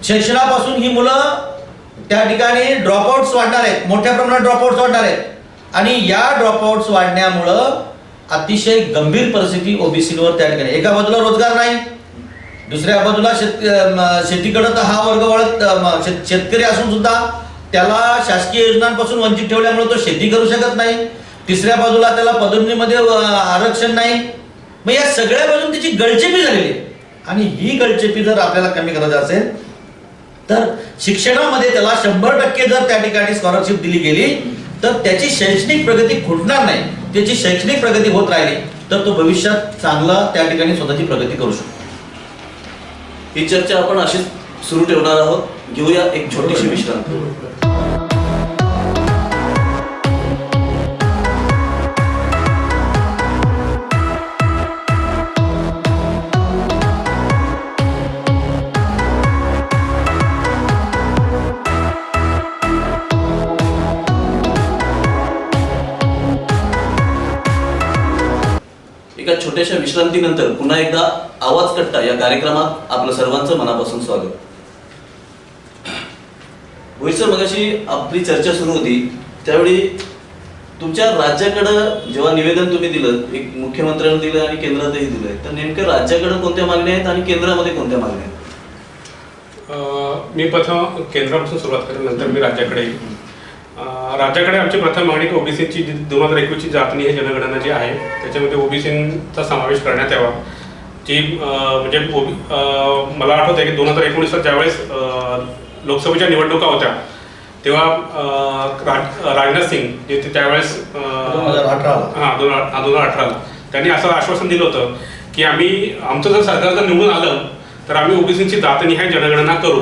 शिक्षणापासून ही मुलं त्या ठिकाणी ड्रॉपआउट्स वाढणार आहेत, मोठ्या प्रमाणात ड्रॉपआउट्स वाढणार आहेत आणि या ड्रॉपआउट्स वाढण्यामुळं अतिशय गंभीर परिस्थिती ओबीसीवर त्या ठिकाणी. एका बाजूला रोजगार नाही, दुसऱ्या बाजूला शेतीकडे तर हा वर्ग वळत शेतकरी असून सुद्धा त्याला शासकीय योजनांपासून वंचित ठेवल्यामुळे तो शेती करू शकत नाही, तिसऱ्या बाजूला त्याला पदोन्नतीमध्ये आरक्षण नाही. मग या सगळ्या बाजून त्याची गळचेपी झालेली आहे आणि ही गळचेपी जर आपल्याला कमी करायची असेल तर शिक्षणामध्ये त्याला 100% जर त्या ठिकाणी स्कॉलरशिप दिली गेली तर त्याची शैक्षणिक प्रगती खुंटणार नाही. त्याची शैक्षणिक प्रगती होत राहिली तर तो भविष्यात चांगला त्या ठिकाणी स्वतःची प्रगती करू शकतो. ही चर्चा आपण अशीच सुरू ठेवणार आहोत. घेऊया एक छोटीशी विश्रांती. छोट्याशा विश्रांतीनंतर पुन्हा एकदा आवाज कट्टा या कार्यक्रमात आपलं सर्वांचं मनापासून स्वागत. भोईर सर, मगाशी आपली चर्चा सुरू होती त्यावेळी तुमच्या राज्याकडं जेव्हा निवेदन तुम्ही दिलं, एक मुख्यमंत्र्यांना दिलं आणि केंद्रातही दिलंय, तर नेमकं राज्याकडं कोणत्या मागण्या आहेत आणि केंद्रामध्ये कोणत्या मागण्या आहेत? मी प्रथम केंद्रापासून सुरुवात करेन, नंतर मी राज्याकडे येईन. राज्याकडे आमची प्रथम मागणी ओबीसीची 2021ची जातनी हे जनगणना जी आहे त्याच्यामध्ये ओबीसीचा समावेश करण्यात यावा. जी म्हणजे मला आठवतं आहे की 2019 ज्यावेळेस लोकसभेच्या निवडणुका होत्या तेव्हा राजनाथ सिंग जे त्यावेळेस 2018ला त्यांनी असं आश्वासन दिलं होतं की आमचं जर सरकार जर निवडून आलं तर आम्ही ओबीसीची जातनिहाय जनगणना करू.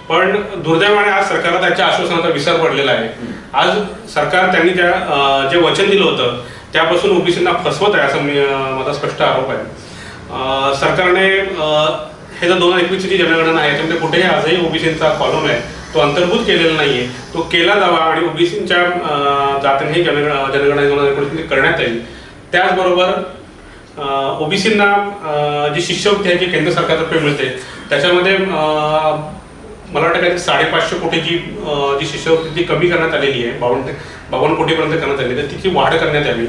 पण दुर्दैवाने आज सरकारला त्यांच्या आश्वासनाचा विसर पडलेला आहे. आज सरकार त्यांनी जे वचन दिलं होतं त्यापासून ओबीसींना फसवत आहे, असं माझा स्पष्ट आरोप आहे. सरकारने हे जर 2021ची जी जनगणना आहे त्यामध्ये कुठेही आजही ओबीसींचा कॉलम आहे तो अंतर्भूत केलेला नाहीये. तो केला जावा आणि ओबीसींच्या जातीने जनगणना 2019 करण्यात येईल. त्याचबरोबर ओबीसींना जी शिष्यवृत्ती आहे जी केंद्र सरकारतर्फे मिळते त्याच्यामध्ये मला वाटतं काही 550 कोटीची जी शिष्यवृत्ती ती कमी करण्यात आलेली आहे, 52 कोटीपर्यंत करण्यात आलेली आहे. तिची वाढ करण्यात यावी,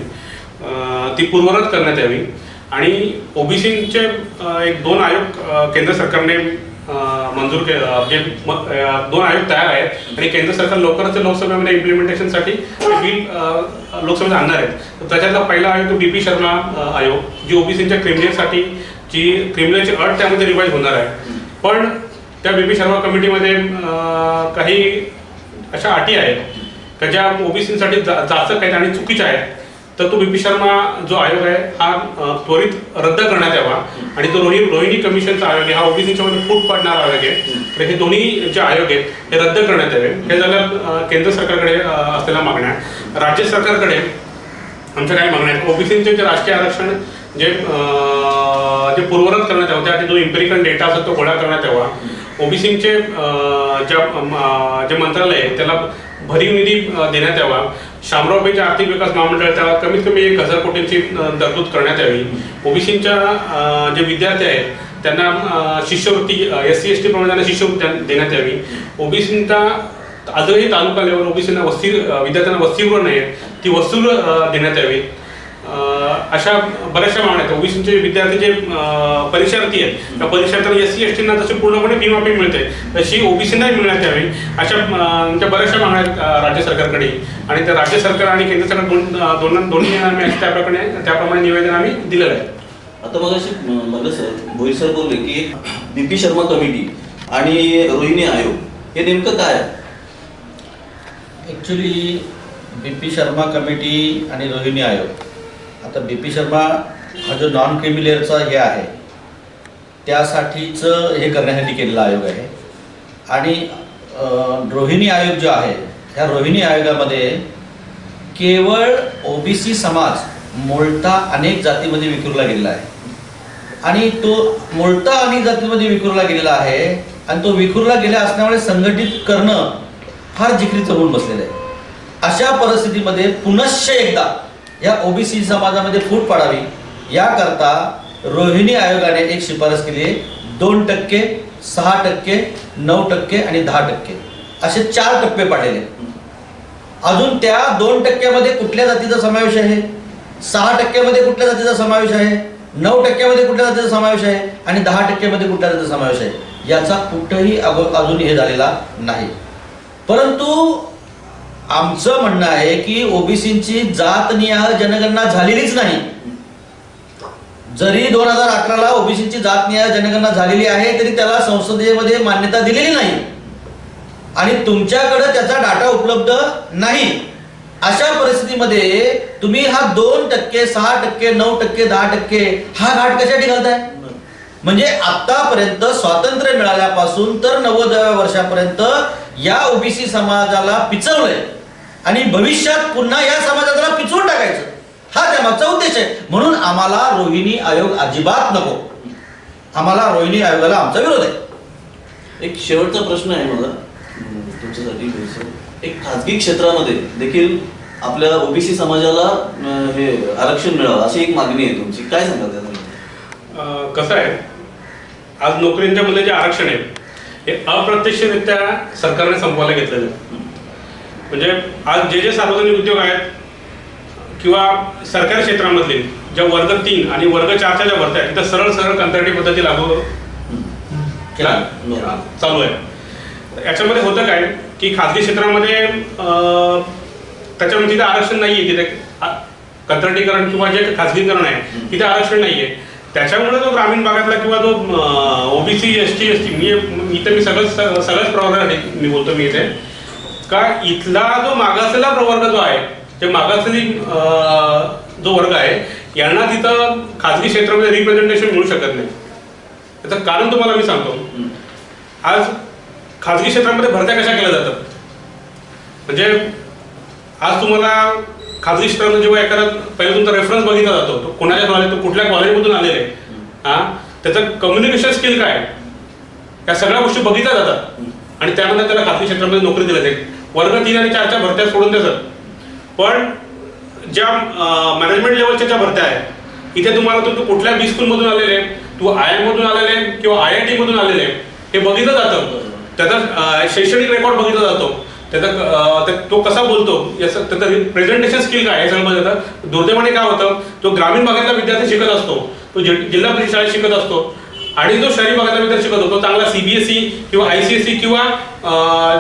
ती पूर्ववत करण्यात यावी. आणि ओबीसीचे एक 2 आयोग केंद्र सरकारने मंजूर जे 2 आयोग तयार आहेत आणि केंद्र सरकार लवकरच लोकसभेमध्ये इम्प्लिमेंटेशनसाठी बिल लोकसभेत आणणार आहेत. तर त्याच्यातला पहिला आयोग तो BP शर्मा आयोग, जी ओबीसीच्या क्रिमिनलसाठी जी क्रिमिनलची अट त्यामध्ये रिवाईज होणार आहे. पण त्या BP शर्मा कमिटीमध्ये काही अशा अटी आहेत की ज्या ओबीसीसाठी जाचक आहेत आणि चुकीच्या आहेत. तर तो BP शर्मा जो आयोग आहे हा त्वरित रद्द करण्यात यावा आणि तो रोहिणी कमिशनचा आयोग आहे हा ओबीसीच्या मध्ये फूट पाडणारा आयोग आहे. तर हे दोन्ही जे आयोग आहेत हे रद्द करण्यात यावे. हे झालं केंद्र सरकारकडे असलेल्या मागण्या. राज्य सरकारकडे आमच्या काही मागण्या आहेत. ओबीसीचे जे राष्ट्रीय आरक्षण जे पूर्ववत करण्यात यावं, त्यासाठी जो इम्पेरिकल डेटा असतो तो गोळा करण्यात यावा. ओबीसीचे जे मंत्रालय आहे त्याला भरीव निधी देण्यात यावा. शामराव आर्थिक विकास महामंडळ त्याला कमीत कमी 1000 कोटींची तरतूद करण्यात यावी. ओबीसीच्या जे विद्यार्थी आहेत त्यांना शिष्यवृत्ती SC/ST प्रमाणे त्यांना शिष्यवृत्ती देण्यात यावी. ओबीसींचा आजही तालुका लेवल ओबीसींना विद्यार्थ्यांना वसतिगृह नाही आहेत, ती वसतिगृह देण्यात यावी. अशा बऱ्याचशा मागण्या आहेत. ओबीसीचे विद्यार्थी जे परीक्षार्थी आहेत त्या परीक्षार्थ्यांना SC/STंना जशी पूर्णपणे फी माफी मिळते तशी ओबीसींनाही मिळण्यात यावी. अशा त्या बऱ्याचशा मागण्या आहेत राज्य सरकारकडे आणि त्या राज्य सरकार आणि केंद्र सरकार दोन्ही आम्ही त्याप्रमाणे निवेदन आम्ही दिलेलं आहे. आता मग मला सर भोईर सर बोलले की BP शर्मा कमिटी आणि रोहिणी आयोग हे नेमकं काय आहे? ॲक्च्युली BP शर्मा कमिटी आणि रोहिणी आयोग, आता BP शर्मा हा जो नॉन क्रिमिलेअरचा हे आहे त्यासाठीच हे करण्यासाठी केलेला आयोग आहे. आणि रोहिणी आयोग जो आहे ह्या रोहिणी आयोगामध्ये केवळ ओबीसी समाज मोलटा अनेक जातीमध्ये विखुरला गेलेला आहे आणि तो मोलटा अनेक जातीमध्ये विखुरला गेलेला आहे आणि तो विखुरला गेला असल्यामुळे संघटित करणं फार जिकरीचं होऊन बसलेलं आहे. अशा परिस्थितीमध्ये पुनश्च एकदा या ओबीसी समाजामध्ये फूट पाडावी याकरता रोहिणी आयोगाने एक शिफारस केली आहे. 2%, 6%, 9% आणि 10% असे 4 टप्पे पाडलेले. अजून त्या 2% कुठल्या जातीचा समावेश आहे, 6% कुठल्या जातीचा समावेश आहे, 9% कुठल्या जातीचा समावेश आहे आणि 10% कुठल्या जातीचा समावेश आहे याचा कुठंही अजून हे झालेला नाही. परंतु आमचं म्हणणं आहे की ओबीसींची जातनिहाय जनगणना झालेलीच नाही. जरी 2011ला ओबीसीची जातनिहाय जनगणना झालेली आहे तरी त्याला संसदेमध्ये मान्यता दिलेली नाही आणि तुमच्याकडे त्याचा डाटा उपलब्ध नाही. अशा परिस्थितीमध्ये तुम्ही हा 2%, 6%, 9%, 10% हा घाट कशासाठी घालताय? म्हणजे आतापर्यंत स्वातंत्र्य मिळाल्यापासून तर 90व्या वर्षापर्यंत या ओबीसी समाजाला पिचवलंय आणि भविष्यात पुन्हा या समाजाला पिचवून टाकायचं हा त्यामागचा उद्देश आहे. म्हणून आम्हाला रोहिणी आयोग अजिबात नको. आम्हाला रोहिणी आयोगाला आमचा विरोध आहे. एक शेवटचा प्रश्न आहे मला तुमच्यासाठी. एक खाजगी क्षेत्रामध्ये देखील आपल्या ओबीसी समाजाला हे आरक्षण मिळावं अशी एक मागणी आहे तुमची, काय सांगाल त्यासाठी? कसं आहे, आज नोकरींच्या मध्ये जे आरक्षण आहे हे अप्रत्यक्षरित्या सरकारने संपवायला घेतलेलं आहे. म्हणजे आज जे सार्वजनिक उद्योग आहेत किंवा सरकारी क्षेत्रामधले ज्या वर्ग 3 आणि वर्ग 4च्या ज्या भरत्या आहेत तिथं सरळ सरळ कंत्राटी पद्धती लागू चालू आहे. याच्यामध्ये होतं काय की खाजगी क्षेत्रामध्ये त्याच्यामध्ये तिथे आरक्षण नाही आहे, तिथे कंत्राटीकरण किंवा जे खाजगीकरण आहे तिथे आरक्षण नाही आहे. त्याच्यामुळे जो ग्रामीण भागातला किंवा जो ओबीसी ST मी सगळंच प्रवर्गासाठी मी बोलतो मी इथे का इथला जो मागासलेला प्रवर्ग जो आहे, जे मागासलेली जो वर्ग आहे यांना तिथं खाजगी क्षेत्रामध्ये रिप्रेझेंटेशन मिळू शकत नाही. त्याचं कारण तुम्हाला मी सांगतो. आज खाजगी क्षेत्रामध्ये भरत्या कशा केल्या जातात, म्हणजे आज तुम्हाला खाजगी क्षेत्रामध्ये जेव्हा एखादा पहिला तुमचा रेफरन्स बघितला जातो, तो कोणाच्या कॉलेज, तो कुठल्या कॉलेजमधून आलेला आहे, त्याचं कम्युनिकेशन स्किल काय, या सगळ्या गोष्टी बघितल्या जातात आणि त्यानंतर त्याला खाजगी क्षेत्रामध्ये नोकरी दिली जाते. वर्ग 3 आणि 4च्या भरत्या सोडून देतात, पण ज्या मॅनेजमेंट लेवलच्या ज्या भरत्या आहेत इथे तुम्हाला तू कुठल्या बी स्कूलमधून आलेले, तू IIM मधून आलेले किंवा IIT मधून आलेले हे बघितलं जातं. त्याचा शैक्षणिक रेकॉर्ड बघितला जातो, त्याचा तो कसा बोलतो, याचं त्याचं प्रेझेंटेशन स्किल काय हे सगळं बघितलं जातं. दुर्दैवाने काय होतं, जो ग्रामीण भागातला विद्यार्थी शिकत असतो तो जिल्हा परिषद शाळेत शिकत असतो आणि जो शहरी भागातला विद्यार्थी शिकत असतो चांगला CBSE किंवा ICSE किंवा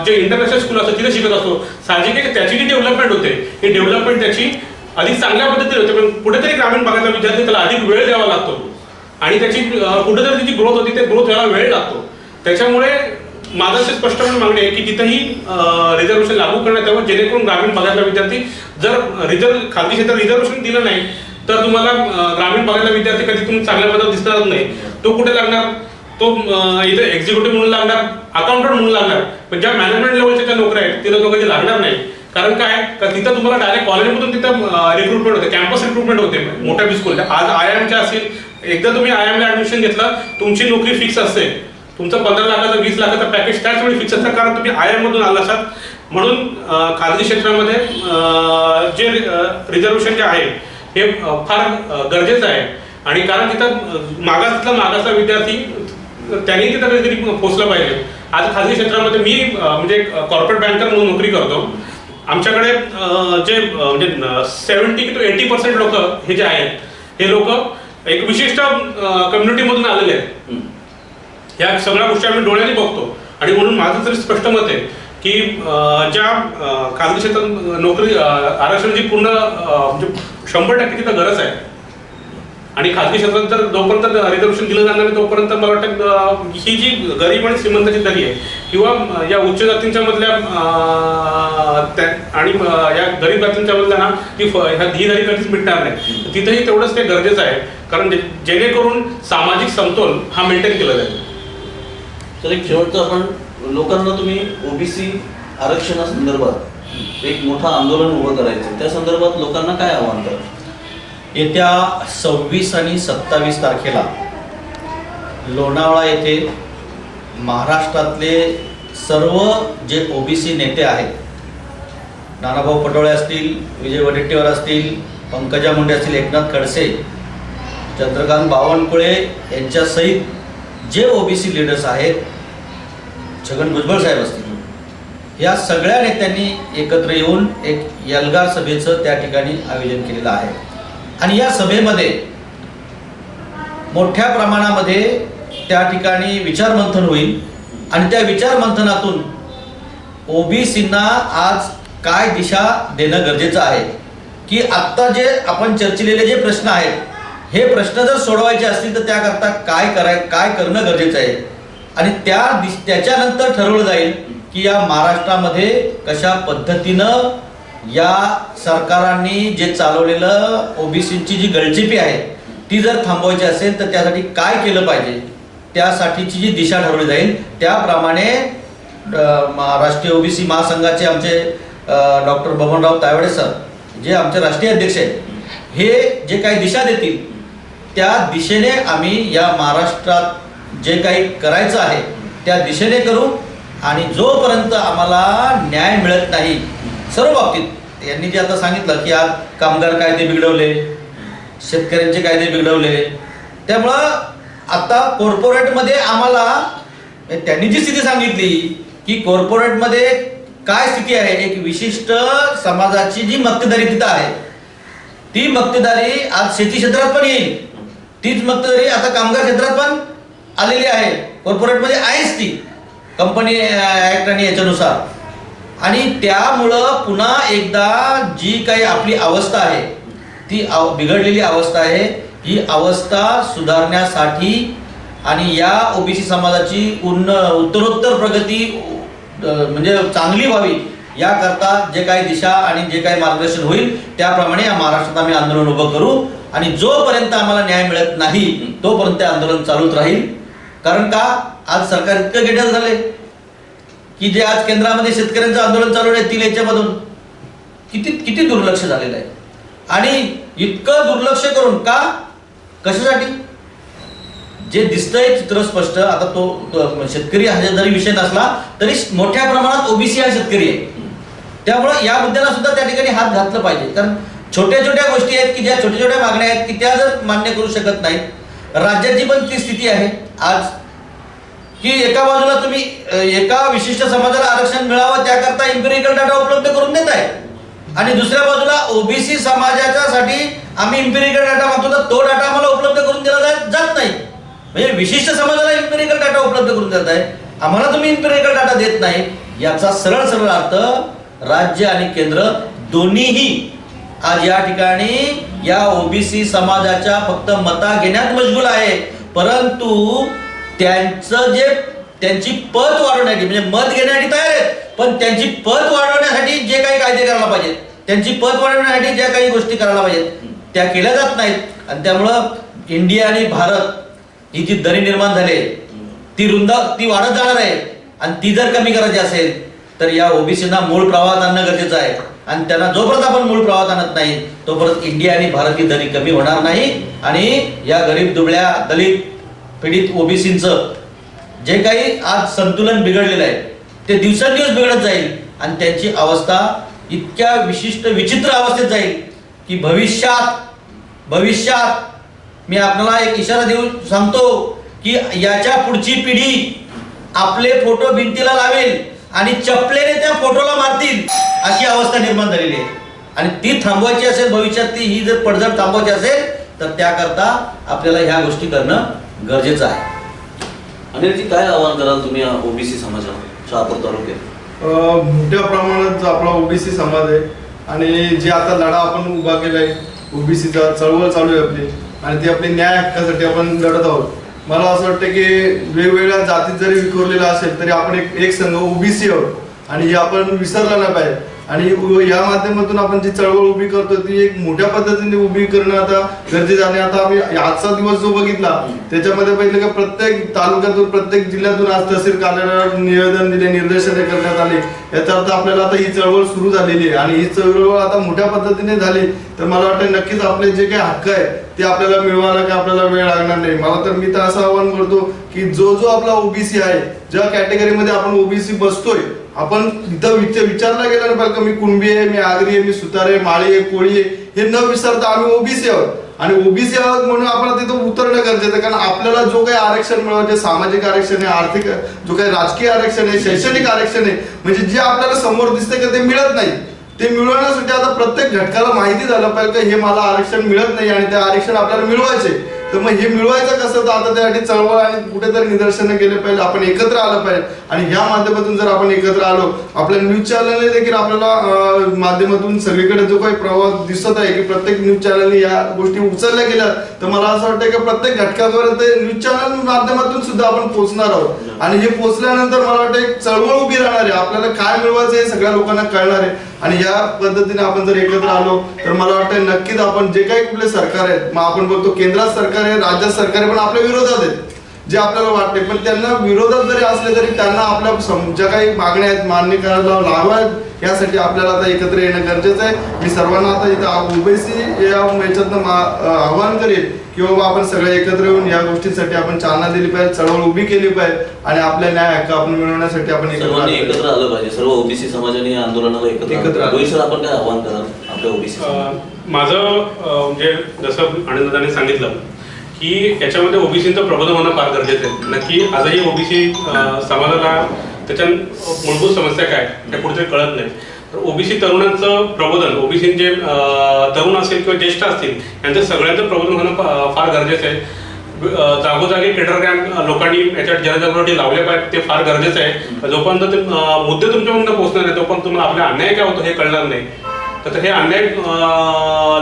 जे इंटरनॅशनल स्कूल असतं तिथे शिकत असतो. साहजिक आहे त्याची जी डेव्हलपमेंट होते ही डेव्हलपमेंट त्याची अधिक चांगल्या पद्धतीने होते, पण कुठेतरी ग्रामीण भागातला विद्यार्थी त्याला अधिक वेळ द्यावा लागतो आणि त्याची कुठेतरी त्याची ग्रोथ होती, ते ग्रोथ व्हायला वेळ लागतो. त्याच्यामुळे माझं असे स्पष्टपणे मागणी आहे की तिथंही रिझर्वेशन लागू करण्यात यावं, जेणेकरून ग्रामीण भागातला विद्यार्थी जर खाजगी क्षेत्रात रिझर्वेशन दिलं नाही तर तुम्हाला ग्रामीण भागातला विद्यार्थी कधी तुम्ही चांगल्या पद्धतीने दिसणार नाही. तो कुठे लागणार, तो इथे एक्झिक्युटिव्ह म्हणून लागणार, अकाउंटंट म्हणून लागणार, पण ज्या मॅनेजमेंट लेवलच्या ज्या नोकऱ्या आहेत तिथं तो कधी लागणार नाही. कारण काय का तिथं तुम्हाला डायरेक्ट कॉलेजमधून तिथं रिक्रुटमेंट होते, कॅम्पस रिक्रुटमेंट होते मोठ्या बी स्कूलच्या. आज IIMच्या असतील, एकदा तुम्ही IIMला ऍडमिशन घेतलं तुमची नोकरी फिक्स असते, तुमचं 15 लाखाचं 20 लाखाचं पॅकेज त्याच वेळी फिक्स असतं, कारण तुम्ही IIM मधून आला असाल. म्हणून खाजगी क्षेत्रामध्ये जे रिझर्वेशन जे आहे हे फार गरजेचं आहे आणि कारण तिथं मागासला विद्यार्थी त्यांनी तिथं कधीतरी पोहोचलं पाहिजे. आज खाजगी क्षेत्रामध्ये मी म्हणजे कॉर्पोरेट बँकर म्हणून नोकरी करतो. आमच्याकडे जे म्हणजे 70 to 80% लोक हे जे आहेत हे लोक एक विशिष्ट कम्युनिटीमधून आलेले आहेत. या सगळ्या गोष्टी आम्ही डोळ्याने बघतो आणि म्हणून माझं तरी स्पष्ट मत आहे की ज्या खाजगी क्षेत्रात नोकरी आरक्षणाची पूर्ण म्हणजे 100% तिथं गरज आहे आणि खाजगी क्षेत्रात जर जोपर्यंत रिझर्वेशन दिलं जाणार नाही तोपर्यंत मला वाटतं ही जी गरीब आणि श्रीमंताची दरी आहे किंवा या उच्च जातींच्या मधल्या आणि या गरीब जातींच्या मधल्या ना ती ही दरी कधीच मिटणार नाही. तिथेही तेवढंच ते गरजेचं आहे, कारण जेणेकरून सामाजिक समतोल हा मेंटेन केला जाईल. तर एक शेवटचं, आपण लोकांना तुम्ही ओबीसी आरक्षणासंदर्भात एक मोठं आंदोलन उभं करायचं, त्या संदर्भात लोकांना काय आव्हान करा? येत्या 26 आणि 27 तारखेला लोणावळा येथे महाराष्ट्रातले सर्व जे ओबीसी नेते आहेत, नानाभाऊ पटोळे असतील, विजय वडेट्टीवार असतील, पंकजा मुंडे असतील, एकनाथ खडसे, चंद्रकांत बावनकुळे यांच्यासहित जे ओबीसी लिडर्स आहेत, छगन भुजबळ साहेब असतील, या सगळ्या नेत्यांनी एकत्र येऊन एक एल्गार सभेचं त्या ठिकाणी आयोजन केलेलं आहे आणि या सभेमध्ये मोठ्या प्रमाणामध्ये त्या ठिकाणी विचारमंथन होईल आणि त्या विचारमंथनातून ओबीसींना आज काय दिशा देणं गरजेचं आहे की आत्ता जे आपण चर्चिलेले जे प्रश्न आहेत हे प्रश्न जर सोडवायचे असतील तर त्याकरता काय करणं गरजेचं आहे आणि त्याच्यानंतर ठरवलं जाईल की या महाराष्ट्रामध्ये कशा पद्धतीनं या सरकारांनी जे चालवलेलं ओबीसींची जी गळचेपी आहे ती जर थांबवायची असेल तर त्यासाठी काय केलं पाहिजे, त्यासाठीची जी दिशा ठरवली जाईल त्याप्रमाणे राष्ट्रीय ओबीसी महासंघाचे आमचे डॉक्टर बबनराव तायवाडे सर जे आमचे राष्ट्रीय अध्यक्ष आहेत, हे जे काही दिशा देतील त्या दिशेने आम्ही या महाराष्ट्रात जे काही करायचं आहे त्या दिशेने करू आणि जोपर्यंत आम्हाला न्याय मिळत नाही सर्व बाबतीत, यांनी जे आता सांगितलं की आज कामगार कायदे बिघडवले, शेतकऱ्यांचे कायदे बिघडवले, त्यामुळं आता कॉर्पोरेटमध्ये आम्हाला त्यांनी जी स्थिती सांगितली की कॉर्पोरेटमध्ये काय स्थिती आहे, एक विशिष्ट समाजाची जी मक्तेदारी तिथं आहे, ती मक्तेदारी आज शेती क्षेत्रात पण येईल, तीच मक्तेदारी आता कामगार क्षेत्रात पण आलेली आहे, कॉर्पोरेटमध्ये आहेच ती कंपनी ऍक्ट आणि याच्यानुसार. आणि त्यामुळं पुन्हा एकदा जी काही आपली अवस्था आहे ती बिघडलेली अवस्था आहे, ही अवस्था सुधारण्यासाठी आणि या ओबीसी समाजाची उत्तरोत्तर प्रगती म्हणजे चांगली व्हावी याकरता जे काही दिशा आणि जे काही मार्गदर्शन होईल त्याप्रमाणे या महाराष्ट्रात आम्ही आंदोलन उभं करू. आणि जोपर्यंत आम्हाला न्याय मिळत नाही तोपर्यंत आंदोलन चालूच राहील. कारण का आज सरकार इतकं गेटल झाले की जे आज केंद्रामध्ये शेतकऱ्यांचं आंदोलन चालू आहे ती याच्यामधून किती दुर्लक्ष झालेलं आहे. आणि इतकं दुर्लक्ष करून का, कशासाठी, जे दिसतंय चित्र स्पष्ट. आता तो शेतकरी हा जरी विषय नसला तरी मोठ्या प्रमाणात ओबीसी हा शेतकरी आहे. त्यामुळे या मुद्द्याला सुद्धा त्या ठिकाणी हात घातलं पाहिजे. कारण छोट्या छोट्या गोष्टी आहेत की ज्या छोट्या छोट्या मागण्या आहेत की त्या जर मान्य करू शकत नाहीत, राज्याची पण ती स्थिती आहे आज की एका बाजूला तुम्ही एका विशिष्ट समाजाला आरक्षण मिळावं त्याकरता इम्पेरिकल डाटा उपलब्ध करून देत आहे आणि दुसऱ्या बाजूला ओबीसी समाजाच्यासाठी आम्ही इम्पेरिकल डाटा मागतो तर तो डाटा आम्हाला उपलब्ध करून दिला जात नाही. म्हणजे विशिष्ट समाजाला इम्पेरिकल डाटा उपलब्ध करून देत आहे, आम्हाला तुम्ही इम्पेरिकल डाटा देत नाही. याचा सरळ सरळ अर्थ राज्य आणि केंद्र दोन्हीही आज या ठिकाणी या ओबीसी समाजाच्या फक्त मता घेण्यात मशगूल आहे, परंतु त्यांची पत वाढवण्यासाठी म्हणजे मत घेण्यासाठी तयार आहेत, पण त्यांची पत वाढवण्यासाठी जे काही कायदे करायला पाहिजेत, त्यांची पत वाढवण्यासाठी ज्या काही गोष्टी करायला पाहिजेत त्या केल्या जात नाहीत. आणि त्यामुळं इंडिया आणि भारत ही जी दरी निर्माण झाली ती वाढत जाणार आहे. आणि ती जर कमी करायची असेल तर या ओबीसीना मूळ प्रवाहात आणणं गरजेचं आहे. आणि त्यांना जोपर्यंत आपण मूळ प्रवाहात आणत नाही तोपर्यंत इंडिया आणि भारत ही दरी कमी होणार नाही. आणि या गरीब दुबळ्या दलित पीडित ओबीसींचं जे काही आज संतुलन बिघडलेलं आहे ते दिवसेंदिवस बिघडत जाईल आणि त्यांची अवस्था इतक्या विशिष्ट विचित्र अवस्थेत जाईल की भविष्यात मी आपल्याला एक इशारा देऊन सांगतो की याच्या पुढची पिढी आपले फोटो भिंतीला लावेल आणि चपलेने त्या फोटोला मारतील अशी अवस्था निर्माण झालेली आहे. आणि ती थांबवायची असेल भविष्यात, ती ही जर पडझड थांबवायची असेल तर त्याकरता आपल्याला ह्या गोष्टी करणं गरजेचं आहे. अनिलजी, काय आवाहन कराल तुम्ही ओबीसी समाजाला शहापूर तालुक्यात? मोठ्या प्रमाणात जो आपला ओबीसी समाज आहे आणि जे आता लढा आपण उभा केलाय, ओबीसीचा चळवळ चालू आहे आपली आणि ती आपली न्याय हक्कासाठी आपण लढत आहोत. मला असं वाटतं की वेगवेगळ्या जातीत जरी विखुरलेला असेल तरी आपण एक संघ ओबीसी आहोत आणि हे आपण विसरला नाही पाहिजे. आणि या माध्यमातून आपण जी चळवळ उभी करतो ती एक मोठ्या पद्धतीने उभी करणं आता गरजेचं आहे. आता आम्ही आजचा दिवस जो बघितला त्याच्यामध्ये पहिले का प्रत्येक तालुक्यातून प्रत्येक जिल्ह्यातून आज तहसील कार्यालयावर निवेदन दिले, निर्देशने करण्यात आले. याचा अर्थ आपल्याला आता ही चळवळ सुरू झालेली आहे आणि ही चळवळ आता मोठ्या पद्धतीने झाली तर मला वाटतं नक्कीच आपले जे काही हक्क आहे ते आपल्याला मिळवायला काय आपल्याला वेळ लागणार नाही. मला तर मी तर असं आवाहन करतो की जो आपला ओबीसी आहे, ज्या कॅटेगरीमध्ये आपण ओबीसी बसतोय, आपण इथं विचारला गेला ना पाहिजे मी कुणबी आहे, मी आगरी आहे, मी सुतार आहे, माळी आहे, कोळी आहे, हे न विसरता आम्ही ओबीसी आहोत. आणि ओबीसी आहोत म्हणून आपण तिथं उतरणं गरजेचं आहे. कारण आपल्याला जो काही आरक्षण मिळवायचे, सामाजिक आरक्षण आहे, आर्थिक जो काही राजकीय आरक्षण आहे, शैक्षणिक आरक्षण आहे, म्हणजे जे आपल्याला समोर दिसते का ते मिळत नाही, ते मिळवण्यासाठी आता प्रत्येक घटकाला माहिती झालं पाहिजे की हे मला आरक्षण मिळत नाही आणि ते आरक्षण आपल्याला मिळवायचे. तर मग हे मिळवायचं कसं, तर आता त्यासाठी चळवळ आणि कुठेतरी निदर्शनं केले पाहिजे, आपण एकत्र आलं पाहिजे. आणि ह्या माध्यमातून जर आपण एकत्र आलो, आपल्या न्यूज चॅनलने देखील आपल्याला माध्यमातून सगळीकडे जो काही प्रवाह दिसत आहे की प्रत्येक न्यूज चॅनलने या गोष्टी उचलल्या गेल्या, तर मला असं वाटतं की प्रत्येक घटकापर्यंत न्यूज चॅनल माध्यमातून सुद्धा आपण पोहोचणार आहोत. आणि हे पोहोचल्यानंतर मला वाटतं एक चळवळ उभी राहणार आहे, आपल्याला काय मिळवायचं हे सगळ्या लोकांना कळणार आहे. आणि या पद्धतीने आपण जर एकत्र आलो तर मला वाटतं नक्कीच आपण जे काही कुठले सरकार आहेत, मग आपण बघतो केंद्रात सरकार आहे, राज्यात सरकार आहे, पण आपल्या विरोधात आहेत. जे आपल्याला वाटते, पण त्यांना विरोधात जरी असले तरी त्यांना आपल्या ज्या काही मागण्या आहेत मान्य करायला लावाव्यात, यासाठी आपल्याला आता एकत्र येणं गरजेचं आहे. मी सर्वांना आता इथं ओबीसी या याच्यातनं आवाहन करेन की बाबा आपण सगळे एकत्र येऊन या गोष्टीसाठी आपण चालना दिली पाहिजे, चळवळ उभी केली पाहिजे आणि आपल्या न्याय हक्क आपण मिळवण्यासाठी आपण सर्वांनी एकत्र आलं पाहिजे. सर्व ओबीसी समाजाने या आंदोलनाला एकत्र आलं. रोहित सर, आपण काय आव्हान कराल आपल्या ओबीसी? माझं म्हणजे जसं आनंदाने सांगितलं की याच्यामध्ये ओबीसीचं प्रबोधन होणं फार गरजेचं आहे. नक्की आजही ओबीसी समाजाला त्याच्या मूलभूत समस्या काय त्या कुठेतरी कळत नाही. तर ओबीसी तरुणांचं प्रबोधन, ओबीसीचे तरुण असेल किंवा ज्येष्ठ असतील यांचं सगळ्यांचं प्रबोधन होणं फार गरजेचं आहे. जागोजागी केडर कॅम्प लोकांनी याच्यात जनजागृती लावल्या पाहिजे, ते फार गरजेचं आहे. जोपर्यंत ते मुद्दे तुमच्यापर्यंत पोहोचणार नाही तोपर्यंत तुम्हाला आपला अन्याय काय होतो हे कळणार नाही. तर हे अन्याय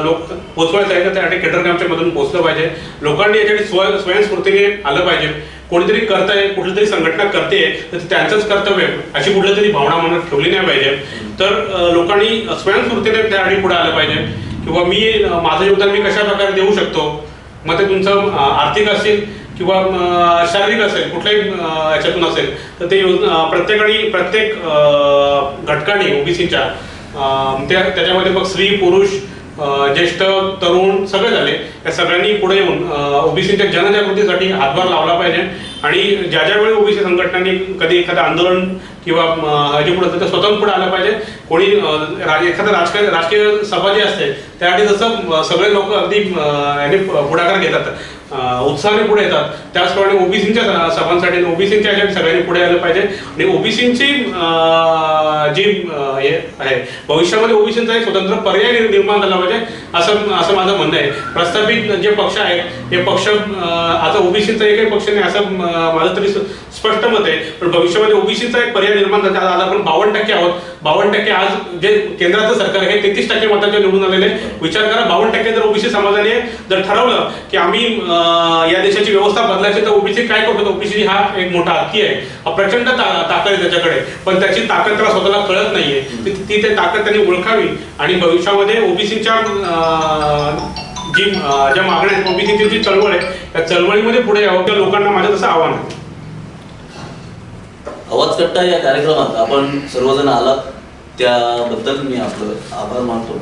लोक पोचवायचं आहे तर त्यासाठी केडर कॅम्पच्या मधून पोहोचलं पाहिजे. लोकांनी याच्यासाठी स्वयंस्फूर्तीने आलं पाहिजे. कोणीतरी करताय, कुठली तरी संघटना करते तर त्यांचंच कर्तव्य अशी कुठली तरी भावना मनात ठेवली नाही पाहिजे. तर लोकांनी स्वयंस्फूर्तीने त्यासाठी पुढे आलं पाहिजे किंवा मी माझं योगदान मी कशा प्रकारे देऊ शकतो. मग ते तुमचं आर्थिक असेल किंवा शारीरिक असेल, कुठल्याही याच्यातून असेल तर ते प्रत्येक घटकाने ओबीसीच्या त्याच्यामध्ये मग स्त्री पुरुष ज्येष्ठ तरुण सगळे झाले, या सगळ्यांनी पुढे येऊन ओबीसीच्या जनजागृतीसाठी हातभार लावला पाहिजे. आणि ज्या वेळी ओबीसी संघटनांनी कधी एखादं आंदोलन किंवा ह्याच्या पुढे तर स्वतःहून पुढे आलं पाहिजे. कोणी एखादं राजकीय सभा जी असते त्यासाठी जसं सगळे लोक अगदी याने पुढाकार घेतात, उत्साहाने पुढे येतात, त्याचप्रमाणे ओबीसीच्या सभांसाठी ओबीसीच्या ह्याच्यात सगळ्यांनी पुढे आलं पाहिजे. आणि ओबीसीची जी हे आहे भविष्यामध्ये ओबीसीचा एक स्वतंत्र पर्याय निर्माण झाला पाहिजे असं माझं म्हणणं आहे. प्रस्थापित जे पक्ष आहेत ते पक्ष आता ओबीसीचा एकही पक्ष नाही असं माझं तरी स्पष्ट मत आहे. पण भविष्यामध्ये ओबीसीचा एक पर्याय निर्माण झाला. आज आपण 52% आहोत. 52% आज जे केंद्राचं सरकार आहे 33% मतांचे निवडून आलेले. विचार करा, 52% जर ओबीसी समाजाने जर ठरवलं की आम्ही या देशाची व्यवस्था बदलायची तर ओबीसी काय करतो. ओबीसी हा एक मोठा हत्ती आहे, प्रचंड ताकद आहे त्याच्याकडे, पण त्याची ताकद त्याला स्वतःला कळत नाहीये. ती ताकद त्यांनी ओळखावी आणि भविष्यामध्ये ओबीसीच्या ज्या मागण्या आहेत, ओबीसीची जी चळवळ आहे त्या चळवळीमध्ये पुढे यावं त्या लोकांना माझं तसं आव्हान आहे. आवाज कट्टा या कार्यक्रमात आपण सर्वजण आलात त्याबद्दल मी आपलं आभार मानतो.